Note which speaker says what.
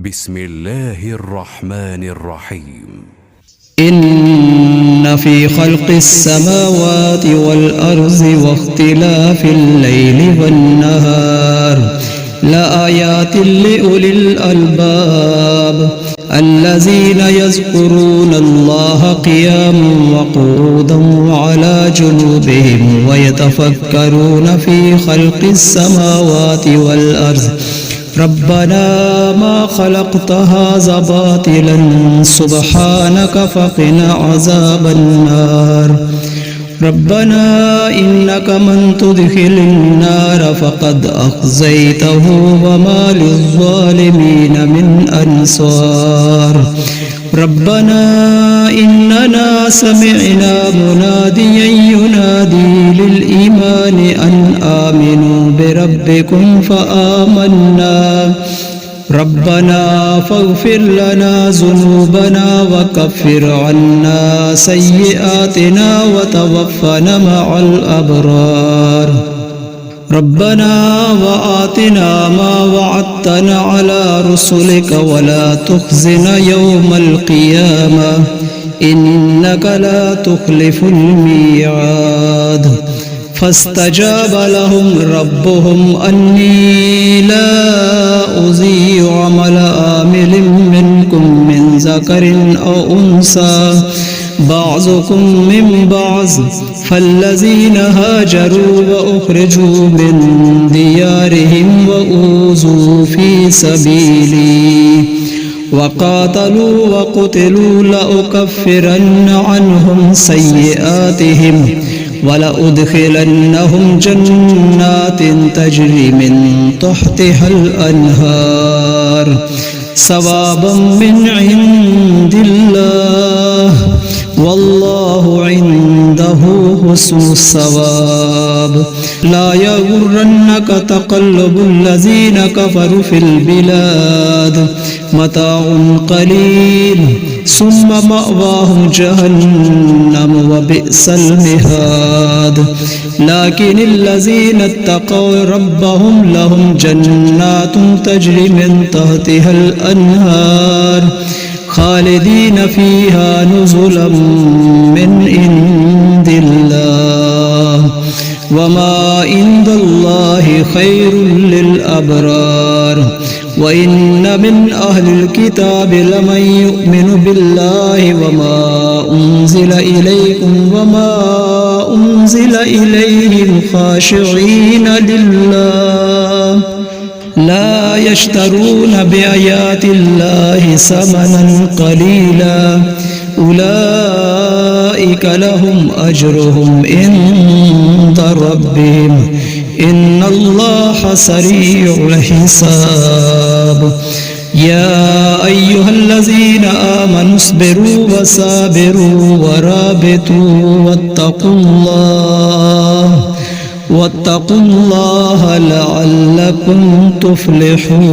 Speaker 1: بسم الله الرحمن الرحيم.
Speaker 2: إن في خلق السماوات والأرض واختلاف الليل والنهار لآيات لأولي الألباب الذين يذكرون الله قياما وقعودا وعلى جنوبهم ويتفكرون في خلق السماوات والأرض ربنا ما خلقت هذا باطلا سبحانك فقنا عذاب النار ربنا إنك من تدخل النار فقد أخزيته وما للظالمين من أنصار ربنا إننا سمعنا مناديا ينادي للإيمان أن آمنوا بربكم فآمنا ربنا فاغفر لنا ذنوبنا وكفر عنا سيئاتنا وتوفنا مع الأبرار ربنا وآتنا ما وعدتنا على رسلك ولا تخزنا يوم القيامة إنك لا تخلف الميعاد فاستجاب لهم ربهم أني لا أضيع عمل عامل منكم من ذكر أو أنثى بعضكم من بعض فالذين هاجروا وأخرجوا من ديارهم وأوذوا في سبيلي وقاتلوا وقتلوا لأكفرن عنهم سيئاتهم ولأدخلنهم جنات تجري من تحتها الأنهار ثوابا من عند الله والله عنده حسن الثواب لا يغرنك تقلب الذين كفروا في البلاد متاع قليل ثم مأواهم جهنم وبئس المهاد لكن الذين اتقوا ربهم لهم جنات تجري من تحتها الأنهار خالدين فيها نزلا من عند الله وما عند الله خير للأبرار وإن من أهل الكتاب لمن يؤمن بالله وما أنزل إليكم وما أنزل إليهم خاشعين لله لا يشترون بآيات الله ثمنا قليلا أولئك لهم أجرهم عند ربهم إن الله سريع الحساب يا أيها الذين آمنوا اصبروا وصابروا ورابطوا واتقوا الله لعلكم تفلحون.